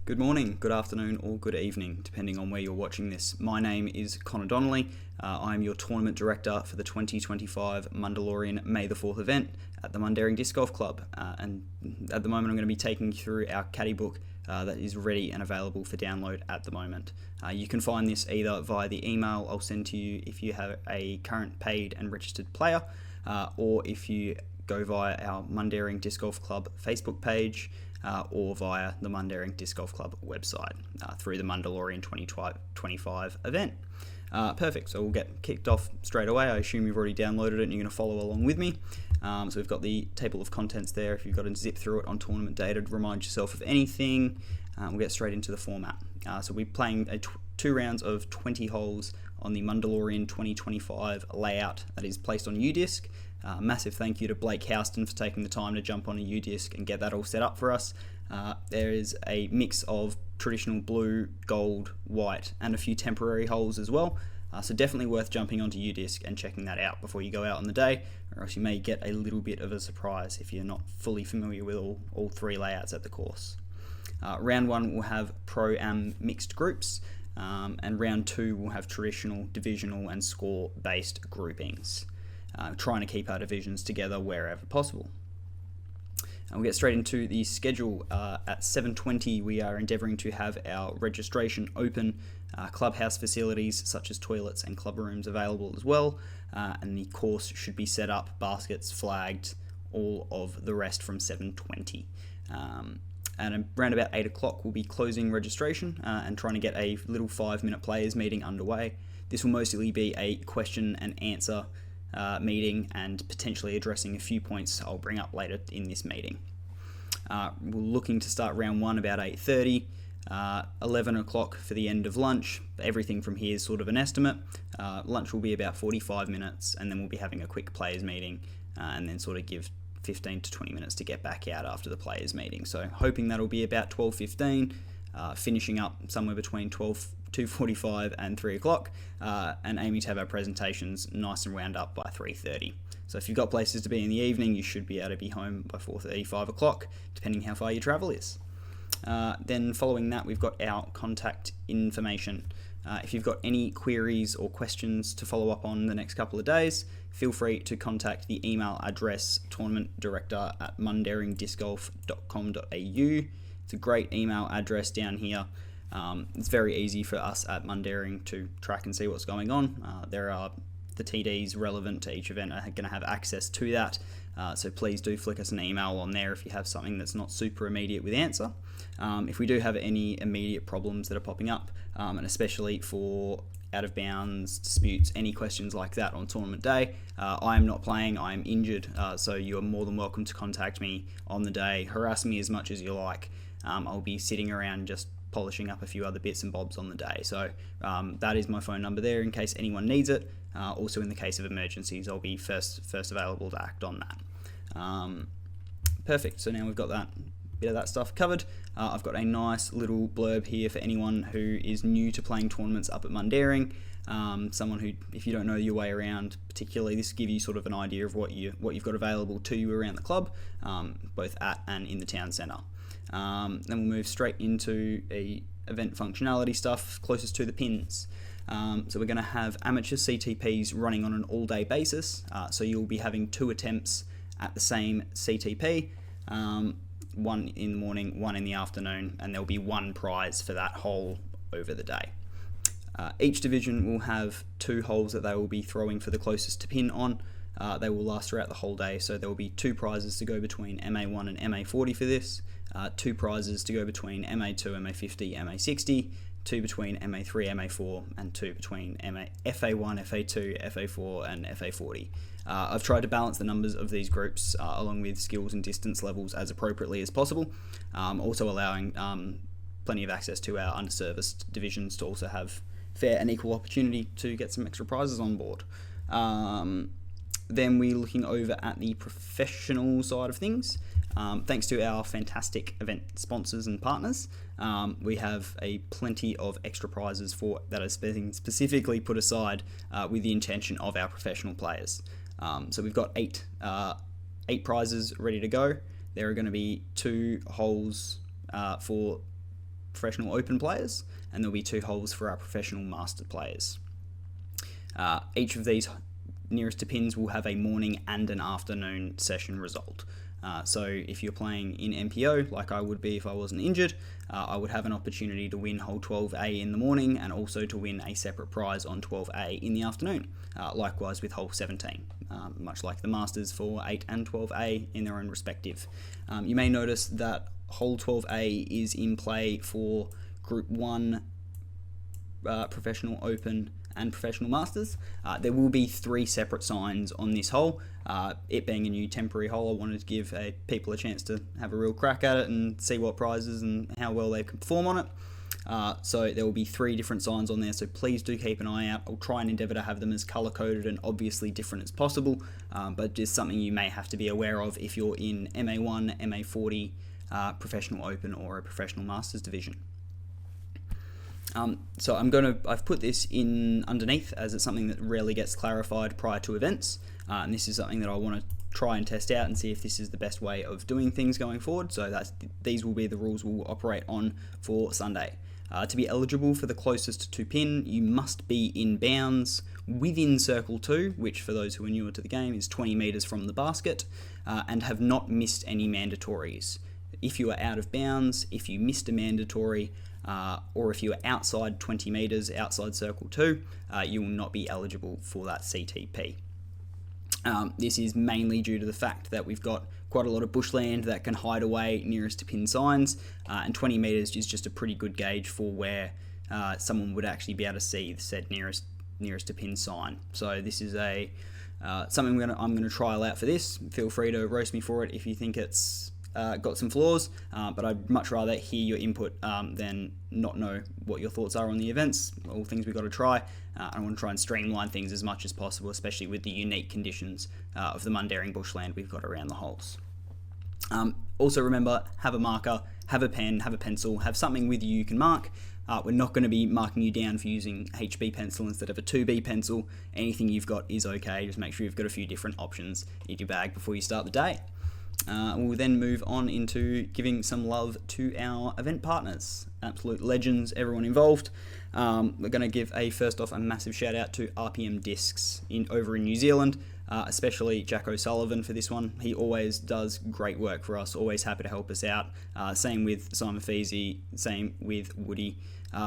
Good morning, good afternoon, or good evening, depending on where you're watching this. My name is Connor Donnelly. I'm your tournament director for the 2025 Mundilorian May the 4th event at the Mundaring Disc Golf Club. And at the moment, I'm going to be taking you through our caddy book that is ready and available for download at the moment. You can find this either via the email I'll send to you if you have a current paid and registered player, or if you go via our Mundaring Disc Golf Club Facebook page, or via the Mundaring Disc Golf Club website through the Mundilorian 2025 event. Perfect, so we'll get kicked off straight away. I assume you've already downloaded it and you're going to follow along with me. So we've got the table of contents there. If you've got to zip through it on tournament data to remind yourself of anything, we'll get straight into the format. So we're playing two rounds of 20 holes on the Mundilorian 2025 layout that is placed on UDisc. Massive thank you to Blake Houston for taking the time to jump on a UDisc and get that all set up for us. There is a mix of traditional blue, gold, white, and a few temporary holes as well. So definitely worth jumping onto UDisc and checking that out before you go out on the day, or else you may get a little bit of a surprise if you're not fully familiar with all three layouts at the course. Round one will have pro-am mixed groups, and round two will have traditional, divisional, and score-based groupings. Trying to keep our divisions together wherever possible. And we'll get straight into the schedule. At 7:20 we are endeavouring to have our registration open, clubhouse facilities such as toilets and club rooms available as well, and the course should be set up, baskets flagged, all of the rest from 7:20. And around about 8 o'clock we'll be closing registration and trying to get a little 5-minute players meeting underway. This will mostly be a question and answer meeting and potentially addressing a few points I'll bring up later in this meeting. We're looking to start round one about 8:30, 11 o'clock for the end of lunch. Everything from here is sort of an estimate. Lunch will be about 45 minutes, and then we'll be having a quick players meeting, and then sort of give 15 to 20 minutes to get back out after the players meeting. So hoping that'll be about 12:15, finishing up somewhere between 2:45 and 3 o'clock, and aiming to have our presentations nice and wound up by 3:30. So if you've got places to be in the evening, you should be able to be home by 4:30, 5 o'clock, depending how far your travel is. Then following that, we've got our contact information. If you've got any queries or questions to follow up on the next couple of days, feel free to contact the email address tournamentdirector@mundaringdiscgolf.com.au. It's a great email address down here. It's very easy for us at Mundaring to track and see what's going on. There are the TDs relevant to each event are going to have access to that, so please do flick us an email on there if you have something that's not super immediate with answer. If we do have any immediate problems that are popping up, and especially for out of bounds disputes, any questions like that on tournament day, I am not playing, I am injured, so you are more than welcome to contact me on the day. Harass me as much as you like. I'll be sitting around just polishing up a few other bits and bobs on the day. So that is my phone number there in case anyone needs it. Also in the case of emergencies, I'll be first available to act on that. Perfect, so now we've got that bit of that stuff covered. I've got a nice little blurb here for anyone who is new to playing tournaments up at Mundaring. Someone who, if you don't know your way around particularly, this will give you sort of an idea of what you've got available to you around the club, both at and in the town centre. Then we'll move straight into a event functionality stuff closest to the pins. So we're going to have amateur CTPs running on an all-day basis. So you'll be having 2 attempts at the same CTP, one in the morning, one in the afternoon, and there'll be one prize for that hole over the day. Each division will have 2 holes that they will be throwing for the closest to pin on. They will last throughout the whole day, so there will be 2 prizes to go between MA1 and MA40 for this, 2 prizes to go between MA2, MA50, MA60, 2 between MA3, MA4, and 2 between FA1, FA2, FA4, and FA40. I've tried to balance the numbers of these groups along with skills and distance levels as appropriately as possible, also allowing plenty of access to our underserviced divisions to also have fair and equal opportunity to get some extra prizes on board. Then we're looking over at the professional side of things. Thanks to our fantastic event sponsors and partners, we have plenty of extra prizes that are being specifically put aside with the intention of our professional players. So we've got eight prizes ready to go. There are going to be 2 holes for professional open players, and there'll be 2 holes for our professional master players. Each of these nearest to pins will have a morning and an afternoon session result. So if you're playing in MPO, like I would be if I wasn't injured, I would have an opportunity to win hole 12A in the morning and also to win a separate prize on 12A in the afternoon. Likewise with hole 17, much like the Masters for 8 and 12A in their own respective. You may notice that hole 12A is in play for Group 1 Professional Open and Professional Masters. There will be 3 separate signs on this hole. It being a new temporary hole, I wanted to give people a chance to have a real crack at it and see what prizes and how well they can perform on it. So there will be 3 different signs on there, so please do keep an eye out. I'll try and endeavour to have them as colour-coded and obviously different as possible, but just something you may have to be aware of if you're in MA1, MA40, Professional Open or a Professional Masters division. So I've put this in underneath as it's something that rarely gets clarified prior to events, and this is something that I want to try and test out and see if this is the best way of doing things going forward. So these will be the rules we'll operate on for Sunday. To be eligible for the closest to pin, you must be in bounds within circle 2, which for those who are newer to the game is 20 metres from the basket, and have not missed any mandatories. If you are out of bounds, if you missed a mandatory, or if you are outside 20 metres outside circle 2, you will not be eligible for that CTP. This is mainly due to the fact that we've got quite a lot of bushland that can hide away nearest to pin signs, and 20 metres is just a pretty good gauge for where someone would actually be able to see the said nearest to pin sign. So this is something I'm going to trial out for this. Feel free to roast me for it if you think it's got some flaws, but I'd much rather hear your input than not know what your thoughts are on the events. All things we've got to try. I want to try and streamline things as much as possible, especially with the unique conditions of the Mundaring bushland we've got around the holes. Also remember, have a marker, have a pen, have a pencil, have something with you can mark. We're not going to be marking you down for using HB pencil instead of a 2B pencil. Anything you've got is okay. Just make sure you've got a few different options in your bag before you start the day. We'll then move on into giving some love to our event partners, absolute legends, everyone involved. We're going to give first off a massive shout out to RPM Discs over in New Zealand, especially Jack O'Sullivan for this one. He always does great work for us, always happy to help us out. Same with Simon Feasy, same with Woody.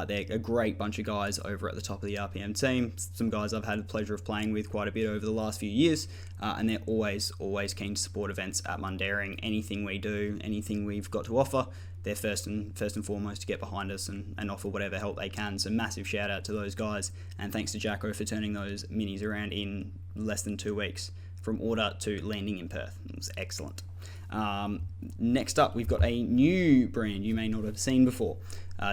They're a great bunch of guys over at the top of the RPM team. Some guys I've had the pleasure of playing with quite a bit over the last few years, and they're always keen to support events at Mundaring. Anything we do, anything we've got to offer, they're first and foremost to get behind us and offer whatever help they can. So massive shout out to those guys, and thanks to Jacko for turning those minis around in less than 2 weeks from order to landing in Perth. It was excellent. Next up, we've got a new brand you may not have seen before.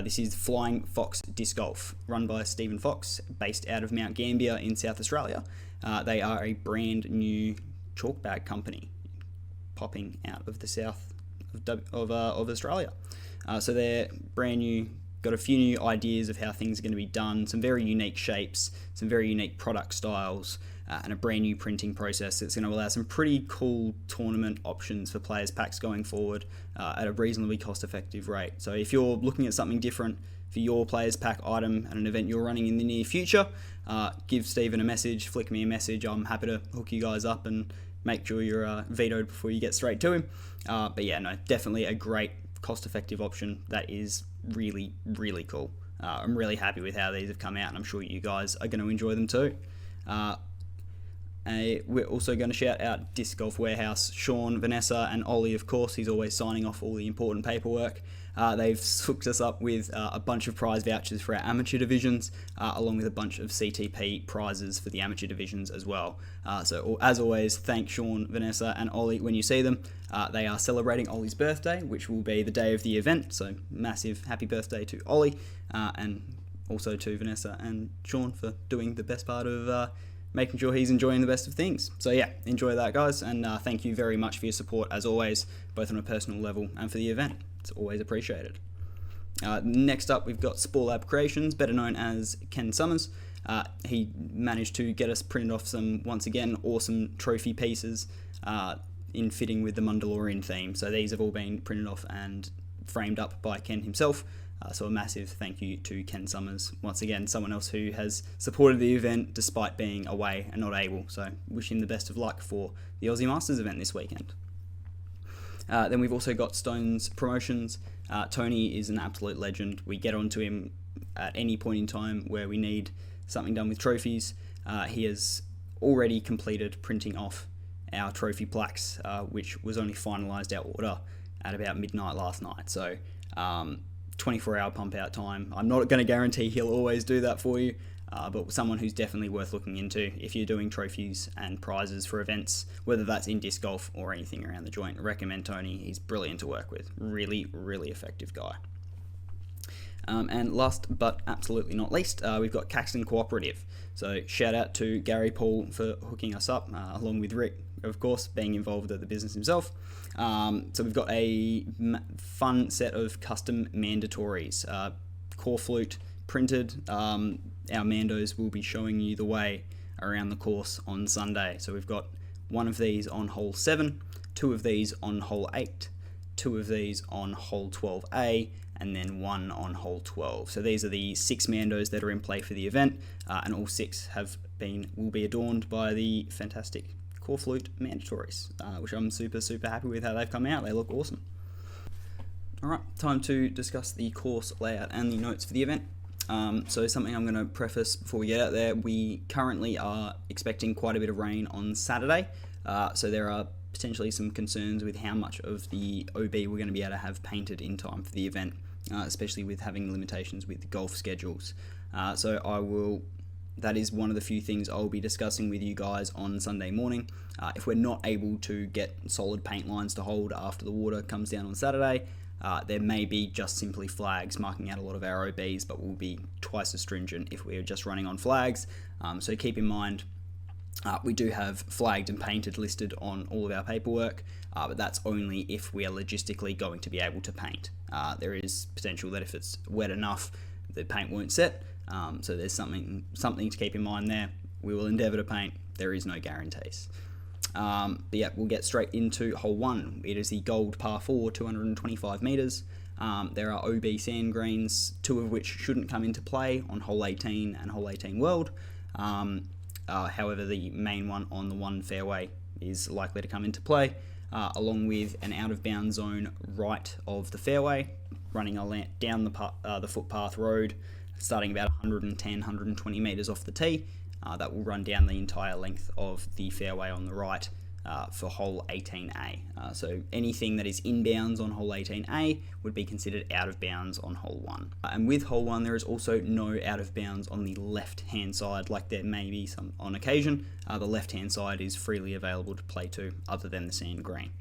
This is Flying Fox Disc Golf, run by Stephen Fox, based out of Mount Gambier in South Australia. They are a brand new chalk bag company popping out of the south of Australia. So they're brand new, got a few new ideas of how things are going to be done, some very unique shapes, some very unique product styles, and a brand new printing process that's going to allow some pretty cool tournament options for players packs going forward at a reasonably cost-effective rate. So if you're looking at something different for your players pack item at an event you're running in the near future, give Stephen a message, flick me a message. I'm happy to hook you guys up and make sure you're vetoed before you get straight to him. But yeah, no, definitely a great cost-effective option that is really, really cool. I'm really happy with how these have come out, and I'm sure you guys are going to enjoy them too. We're also going to shout out Disc Golf Warehouse, Sean, Vanessa, and Ollie, of course. He's always signing off all the important paperwork. They've hooked us up with a bunch of prize vouchers for our amateur divisions, along with a bunch of CTP prizes for the amateur divisions as well. So as always, thank Sean, Vanessa, and Ollie when you see them. They are celebrating Ollie's birthday, which will be the day of the event. So massive happy birthday to Ollie, and also to Vanessa and Sean for doing the best part of making sure he's enjoying the best of things. So yeah, enjoy that, guys, and thank you very much for your support, as always, both on a personal level and for the event. It's always appreciated. Next up, we've got Spore Lab Creations, better known as Ken Summers. He managed to get us printed off some, once again, awesome trophy pieces in fitting with the Mundilorian theme. So these have all been printed off and framed up by Ken himself. So a massive thank you to Ken Summers, once again, someone else who has supported the event despite being away and not able. So wish him the best of luck for the Aussie Masters event this weekend. Then we've also got Stone's Promotions. Tony is an absolute legend. We get onto him at any point in time where we need something done with trophies. He has already completed printing off our trophy plaques, which was only finalised our order at about midnight last night. So 24-hour pump out time. I'm not going to guarantee he'll always do that for you, but someone who's definitely worth looking into if you're doing trophies and prizes for events, whether that's in disc golf or anything around the joint. Recommend Tony. He's brilliant to work with. Really, really effective guy. And last but absolutely not least, we've got Caxton Cooperative. So shout out to Gary Paul for hooking us up, along with Rick, of course, being involved at the business himself. So we've got a fun set of custom mandatories, core flute printed. Our Mandos will be showing you the way around the course on Sunday. So we've got one of these on hole 7, 2 of these on hole 8, 2 of these on hole 12A, and then 1 on hole 12. So these are the 6 Mandos that are in play for the event, and all 6 will be adorned by the fantastic core flute mandatories, which I'm super happy with how they've come out. They look awesome. Alright, time to discuss the course layout and the notes for the event. So something I'm going to preface before we get out there, we currently are expecting quite a bit of rain on Saturday, so there are potentially some concerns with how much of the OB we're going to be able to have painted in time for the event, especially with having limitations with golf schedules. That is one of the few things I'll be discussing with you guys on Sunday morning. If we're not able to get solid paint lines to hold after the water comes down on Saturday, there may be just simply flags marking out a lot of our OBs, but we'll be twice as stringent if we're just running on flags. So keep in mind, we do have flagged and painted listed on all of our paperwork, but that's only if we are logistically going to be able to paint. There is potential that if it's wet enough, the paint won't set. So there's something to keep in mind there. We will endeavour to paint. There is no guarantees. But yeah, we'll get straight into hole 1. It is the gold par 4, 225 metres. There are OB sand greens, 2 of which shouldn't come into play on hole 18 and hole 18 World. However, the main one on the 1 fairway is likely to come into play, along with an out-of-bounds zone right of the fairway, running down the footpath road, starting about 110-120 metres off the tee. That will run down the entire length of the fairway on the right for hole 18A. So anything that is inbounds on hole 18A would be considered out of bounds on hole 1. And with hole 1, there is also no out of bounds on the left-hand side, like there may be some on occasion. The left-hand side is freely available to play to, other than the sand green.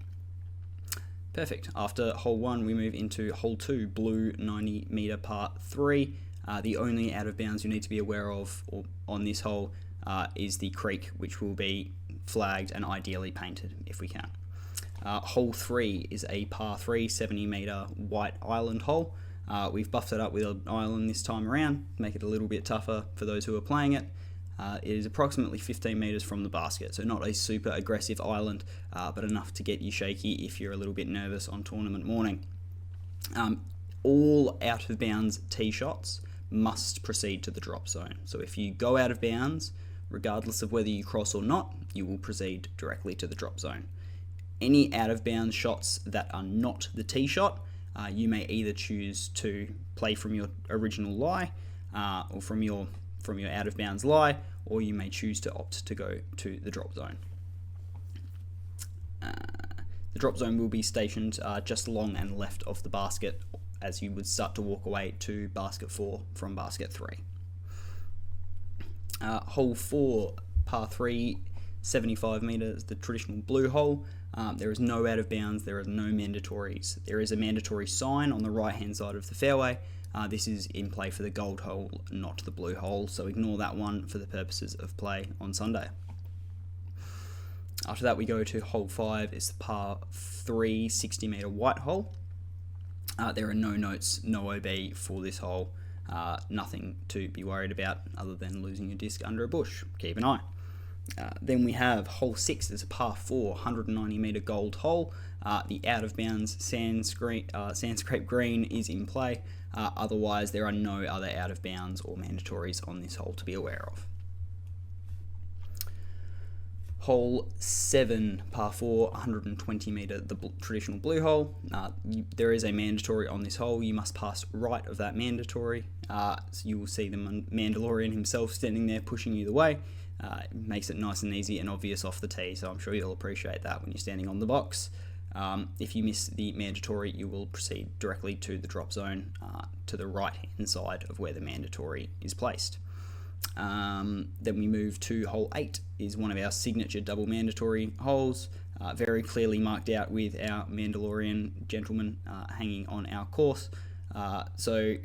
Perfect. After hole 1, we move into hole 2, blue 90 metre par 3. The only out of bounds you need to be aware of on this hole is the creek, which will be flagged and ideally painted if we can. Hole 3 is a par 3 70 metre white island hole. We've buffed it up with an island this time around, make it a little bit tougher for those who are playing it. It is approximately 15 metres from the basket, so not a super aggressive island, but enough to get you shaky if you're a little bit nervous on tournament morning. All out of bounds tee shots must proceed to the drop zone. So if you go out of bounds, regardless of whether you cross or not, you will proceed directly to the drop zone. Any out of bounds shots that are not the tee shot, you may either choose to play from your original lie, or from your out of bounds lie, or you may choose to opt to go to the drop zone. The drop zone will be stationed just along and left of the basket as you would start to walk away to basket 4 from basket 3. Hole 4, par 3, 75 metres, the traditional blue hole. There is no out of bounds, there are no mandatories. There is a mandatory sign on the right hand side of the fairway. This is in play for the gold hole, not the blue hole, so ignore that one for the purposes of play on Sunday. After that we go to hole 5, it's the par 3 60 metre white hole. There are no notes, no OB for this hole. Nothing to be worried about other than losing your disc under a bush. Keep an eye. Then we have hole 6 is a par 4, 190 metre gold hole. The out of bounds sandscape green is in play. Otherwise, there are no other out of bounds or mandatories on this hole to be aware of. Hole 7, par 4, 120 metre, the traditional blue hole. There is a mandatory on this hole. You must pass right of that mandatory. So you will see the Mundilorian himself standing there pushing you the way. It makes it nice and easy and obvious off the tee, so I'm sure you'll appreciate that when you're standing on the box. If you miss the mandatory, you will proceed directly to the drop zone to the right-hand side of where the mandatory is placed. Then we move to hole 8, is one of our signature double mandatory holes, very clearly marked out with our Mundilorian gentleman hanging on our course. So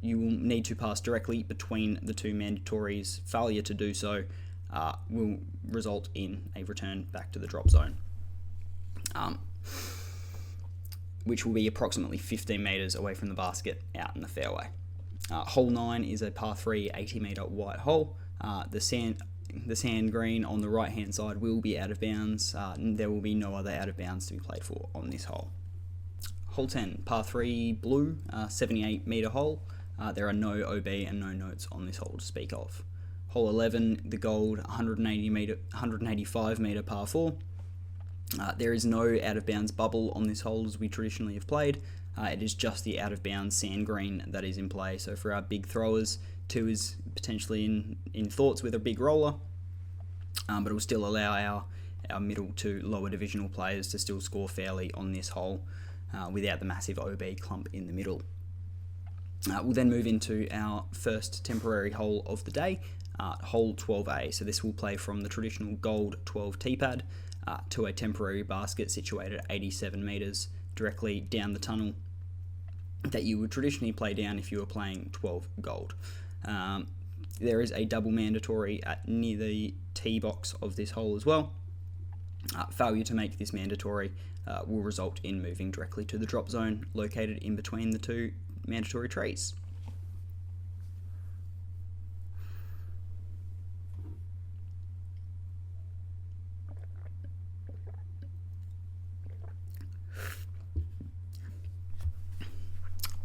you will need to pass directly between the two mandatories. Failure to do so will result in a return back to the drop zone, which will be approximately 15 metres away from the basket out in the fairway. Hole 9 is a par 3, 80 metre white hole. The sand green on the right hand side will be out of bounds. There will be no other out of bounds to be played for on this hole. Hole 10, par 3 blue, 78 metre hole. There are no OB and no notes on this hole to speak of. Hole 11, the gold, 185 metre par 4. There is no out of bounds bubble on this hole as we traditionally have played. It is just the out of bounds sand green that is in play. So for our big throwers, 2 is potentially in thoughts with a big roller, but it will still allow our middle to lower divisional players to still score fairly on this hole without the massive OB clump in the middle. We'll then move into our first temporary hole of the day, hole 12A. So this will play from the traditional gold 12 tee pad to a temporary basket situated at 87 metres directly down the tunnel that you would traditionally play down if you were playing 12 gold. There is a double mandatory near the tee box of this hole as well. Failure to make this mandatory will result in moving directly to the drop zone located in between the two mandatory trees.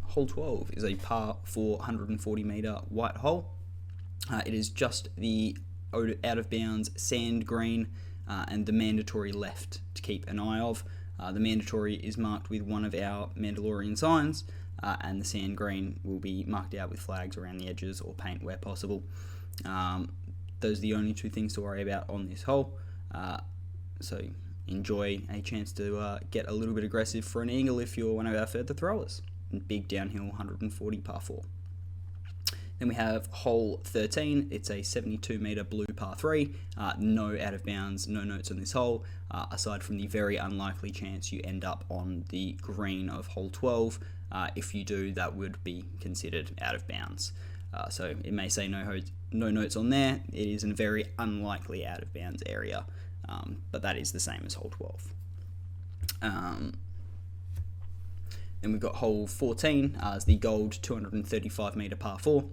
Hole 12 is a par 4, 140 metre white hole. It is just the out of bounds sand green and the mandatory left to keep an eye of. The mandatory is marked with one of our Mundilorian signs, and the sand green will be marked out with flags around the edges or paint where possible. Those are the only 2 things to worry about on this hole. So enjoy a chance to get a little bit aggressive for an eagle if you're one of our further throwers. Big downhill 140 par 4. Then we have hole 13. It's a 72 metre blue par 3. No out of bounds, no notes on this hole, aside from the very unlikely chance you end up on the green of hole 12. If you do, that would be considered out of bounds. So it may say no notes on there. It is a very unlikely out of bounds area, but that is the same as hole 12. Then we've got hole 14 as the gold 235 metre par 4.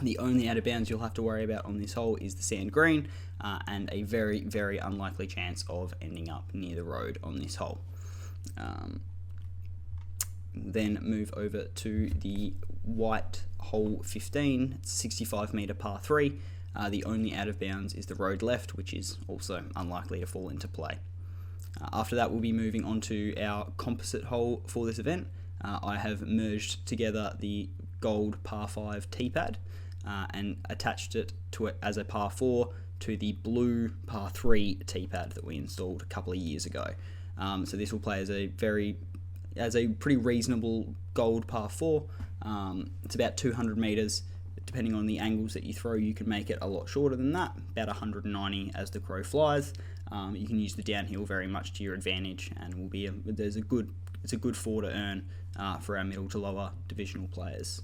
The only out of bounds you'll have to worry about on this hole is the sand green and a very, very unlikely chance of ending up near the road on this hole. Then move over to the white hole 15, 65 metre par 3. The only out of bounds is the road left, which is also unlikely to fall into play. After that, we'll be moving on to our composite hole for this event. I have merged together the gold par 5 tee pad and attached it to it as a par 4 to the blue par 3 tee pad that we installed a couple of years ago. So this will play as a pretty reasonable gold par 4. It's about 200 metres. Depending on the angles that you throw, you can make it a lot shorter than that, about 190 as the crow flies. You can use the downhill very much to your advantage, and it's a good 4 to earn for our middle to lower divisional players.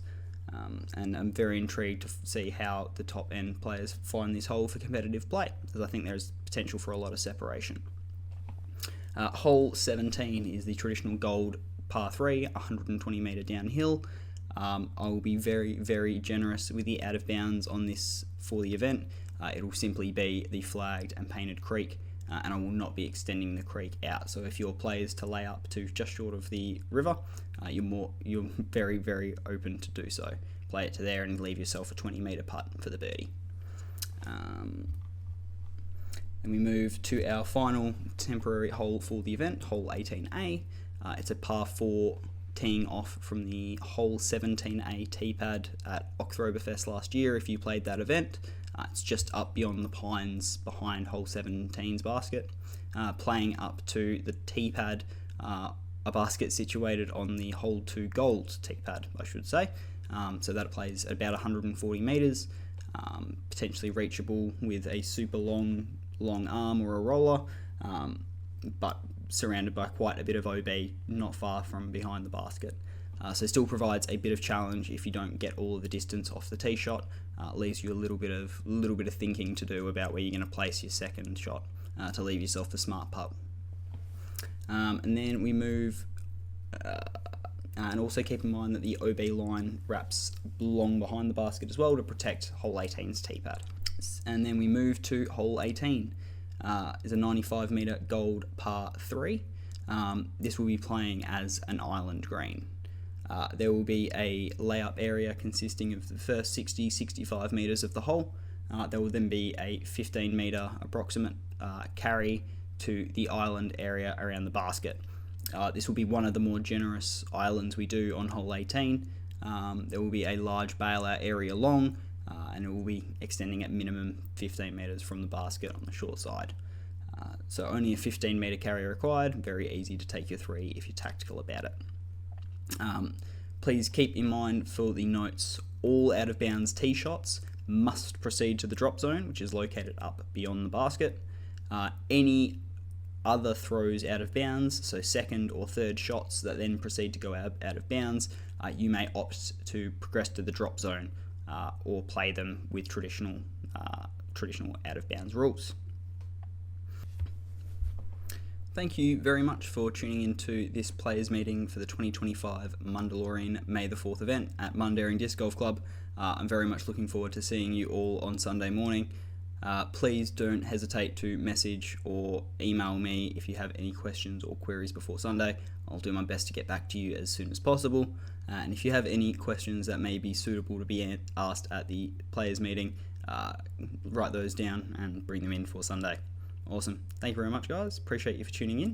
And I'm very intrigued to see how the top end players find this hole for competitive play, because I think there's potential for a lot of separation. Hole 17 is the traditional gold par 3, 120 metre downhill. I will be very, very generous with the out of bounds on this for the event. it will simply be the flagged and painted creek, and I will not be extending the creek out. So if your play is to lay up to just short of the river, you're very, very open to do so. Play it to there and leave yourself a 20-metre putt for the birdie. Then we move to our final temporary hole for the event, hole 18A. It's a par 4 teeing off from the hole 17A tee pad at Oktoberfest last year if you played that event. It's just up beyond the pines behind hole 17's basket. Playing up to the tee pad, a basket situated on the hole 2 gold tee pad, I should say. So that plays at about 140 metres, potentially reachable with a super long arm or a roller, but surrounded by quite a bit of OB not far from behind the basket. So still provides a bit of challenge if you don't get all of the distance off the tee shot. Leaves you a little bit of thinking to do about where you're going to place your second shot to leave yourself a smart putt. And then we move, and also keep in mind that the OB line wraps long behind the basket as well to protect hole 18's tee pad. And then we move to hole 18. Is a 95 metre gold par 3. This will be playing as an island green. There will be a layup area consisting of the first 60-65 metres of the hole. There will then be a 15 metre approximate carry to the island area around the basket. This will be one of the more generous islands we do on hole 18. There will be a large bailout area long, and it will be extending at minimum 15 metres from the basket on the short side. So only a 15 metre carry required, very easy to take your 3 if you're tactical about it. Please keep in mind for the notes, all out of bounds tee shots must proceed to the drop zone, which is located up beyond the basket. Any other throws out of bounds, so second or third shots that then proceed to go out of bounds, you may opt to progress to the drop zone or play them with traditional out of bounds rules. Thank you very much for tuning into this players meeting for the 2025 Mundilorian May the 4th event at Mundaring Disc Golf Club. I'm very much looking forward to seeing you all on Sunday morning. Please don't hesitate to message or email me if you have any questions or queries before Sunday. I'll do my best to get back to you as soon as possible. And if you have any questions that may be suitable to be asked at the players meeting, write those down and bring them in for Sunday. Awesome. Thank you very much, guys. Appreciate you for tuning in.